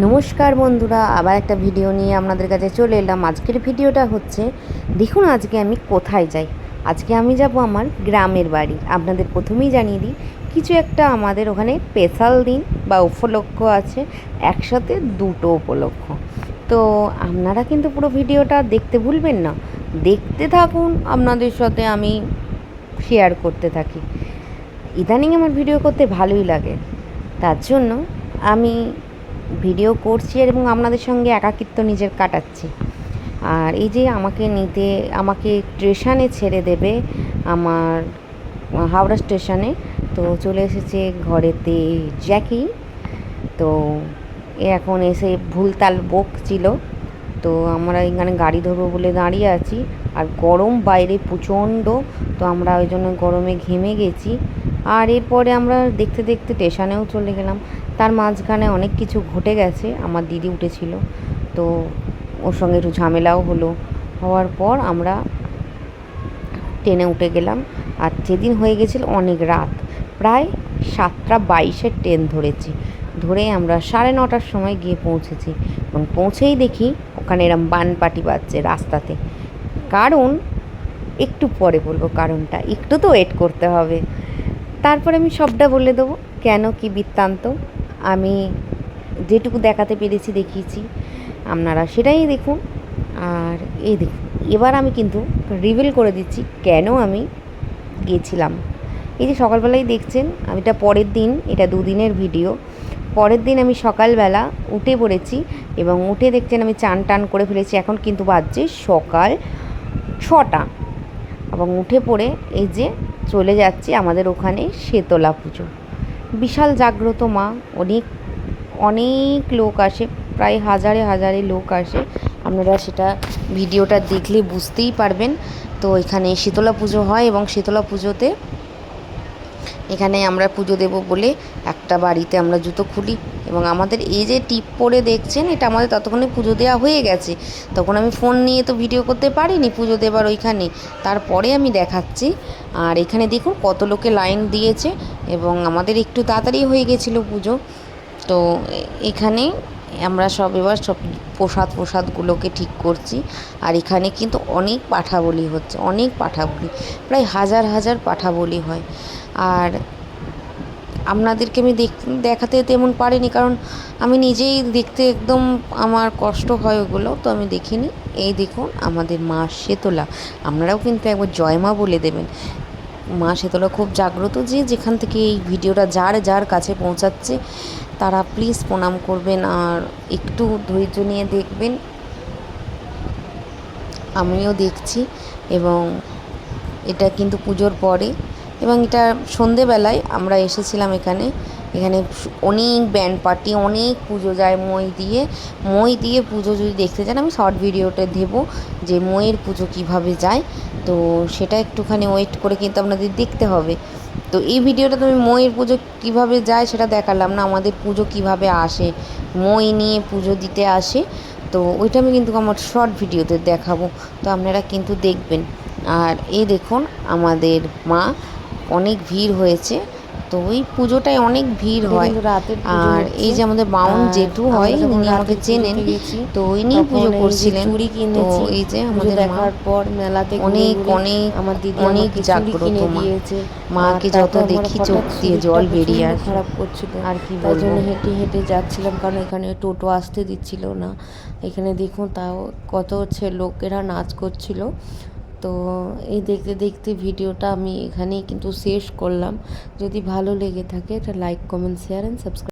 নমস্কার বন্ধুরা, আবার একটা ভিডিও নিয়ে আপনাদের কাছে চলে এলাম। আজকের ভিডিওটা হচ্ছে, দেখুন আজকে আমি কোথায় যাই। আজকে আমি যাব আমার গ্রামের বাড়ি। আপনাদের প্রথমেই জানিয়ে দিই, কিছু একটা আমাদের ওখানে স্পেশাল দিন বা উপলক্ষ আছে, একসাথে দুটো উপলক্ষ। তো আপনারা কিন্তু পুরো ভিডিওটা দেখতে ভুলবেন না, দেখতে থাকুন, আপনাদের সাথে আমি শেয়ার করতে থাকি। ইদানিং আমার ভিডিও করতে ভালোই লাগে, তার জন্য আমি ভিডিও করছি এবং আপনাদের সঙ্গে একাকিত্ব নিজের কাটাচ্ছি। আর এই যে আমাকে স্টেশনে ছেড়ে দেবে, আমার হাওড়া স্টেশনে। তো চলে এসেছে ঘরেতে জ্যাকি। তো এ এখন এসে ভুলতাল বকছিল। তো আমরা এখানে গাড়ি ধরবো বলে দাঁড়িয়ে আছি, আর গরম বাইরে প্রচণ্ড। তো আমরা ওই জন্য গরমে ঘেমে গেছি। আর এরপরে আমরা দেখতে দেখতে স্টেশনেও চলে গেলাম। তার মাঝখানে অনেক কিছু ঘটে গেছে। আমার দিদি উঠেছিল, তো ওর সঙ্গে একটু ঝামেলাও হওয়ার পর আমরা ট্রেনে উঠে গেলাম। আর যেদিন হয়ে গেছিল অনেক রাত, প্রায় 7:22-এর ট্রেন ধরে আমরা 9:30-টার সময় গিয়ে পৌঁছেছি। এবং পৌঁছেই দেখি ওখানে এরম বানপাটি বাজছে রাস্তাতে। কারণ একটু পরে বলবো কারণটা, একটু তো ওয়েট করতে হবে। তারপরে আমি সবটা বলে দেবো কেন কি বৃত্তান্ত। আমি যেটুকু দেখাতে পেরেছি দেখিয়েছি, আপনারা সেটাই দেখুন। আর এই দেখুন, এবার আমি কিন্তু রিভিল করে দিচ্ছি কেন আমি গিয়েছিলাম। এই যে সকালবেলায় দেখছেন, এটা পরের দিন, এটা দুদিনের ভিডিও। পরের দিন আমি সকালবেলা উঠে পড়েছি এবং উঠে দেখছেন আমি চান টান করে ফেলেছি। এখন কিন্তু বাজছে সকাল 6টা এবং উঠে পড়ে এই যে চলে যাচ্ছি আমাদের ওখানে শীতলা পুজো। বিশাল জাগ্রত মা, অনেক অনেক লোক আসে, প্রায় হাজারে হাজারে লোক আসে। আপনারা সেটা ভিডিওটা দেখলে বুঝতেই পারবেন। তো এখানে শীতলা পুজো হয় এবং শীতলা পুজোতে এখানে আমরা পুজো দেব বলে একটা বাড়িতে আমরা জুতো খুলি। এবং আমাদের এই যে টিপ পরে দেখছেন, এটা আমাদের ততক্ষণে পুজো দেওয়া হয়ে গেছে। তখন আমি ফোন নিয়ে তো ভিডিও করতে পারিনি পুজো দেবার ওইখানে, তারপরে আমি দেখাচ্ছি। আর এখানে দেখুন কত লোকে লাইন দিয়েছে এবং আমাদের একটু তাড়াতাড়ি হয়ে গেছিলো পুজো। তো এখানে আমরা এবার সব প্রসাদগুলোকে ঠিক করছি। আর এখানে কিন্তু অনেক পাঠা বলি হচ্ছে, অনেক পাঠা বলি, প্রায় হাজার হাজার পাঠা বলি হয়। আর আপনাদেরকে আমি দেখাতে তেমন পারিনি, কারণ আমি নিজেই দেখতে একদম আমার কষ্ট হয় ওগুলো, তো আমি দেখিনি। এই দেখুন আমাদের মা শীতলা, আপনারাও কিন্তু একবার জয় মা বলে দেবেন। মা শীতলা খুব জাগ্রত, যেখান থেকে এই ভিডিওটা যার কাছে পৌঁছাচ্ছে তারা প্লিজ প্রণাম করবেন আর একটু ধৈর্য নিয়ে দেখবেন। আমিও দেখছি। এবং এটা কিন্তু পুজোর পরে, এবং এটা সন্ধেবেলায় আমরা এসেছিলাম এখানে অনেক ব্যান্ড পার্টি, অনেক পুজো যায় মই দিয়ে পুজো। যদি দেখতে চান আমি শর্ট ভিডিওটা দেবো যে মইয়ের পুজো কিভাবে যায়, তো সেটা একটুখানি ওয়েট করে কিন্তু আপনাদের দেখতে হবে। তো এই ভিডিওটা তুমি মইয়ের পুজো কিভাবে যায় সেটা দেখালাম না, আমাদের পুজো কিভাবে আসে, মই নিয়ে পুজো দিতে আসে। তো ওইটা আমি কিন্তু আমার শর্ট ভিডিওতে দেখাবো, তো আপনারা কিন্তু দেখবেন। আর এই দেখুন আমাদের মা, অনেক ভিড় হয়েছে। তো ওই পুজোটায় অনেক ভিড় হয়। আর এই যে আমাদের বাউন জেঠু হয়, উনি আমাকে চেনেন, তো ইনি পুজো করছিলেন। তো এই যে আমাদের দেখার পর মেলাতে অনেক অনেক আমার দিদি অনেক জাগ্রত মাকে যত দেখি চোখ দিয়ে জল বেরিয়ে আসে। খারাপ করছিল আর কি, তাই জন্য হেঁটে হেঁটে যাচ্ছিলাম, কারণ এখানে টোটো আসতে দিচ্ছিল না। এখানে দেখুন তাও কত লোকেরা নাচ করছিল। তো এই দেখতে দেখতে ভিডিওটা আমি এখানেই কিন্তু শেষ করলাম। যদি ভালো লেগে থাকে এটা like, comment, share and subscribe.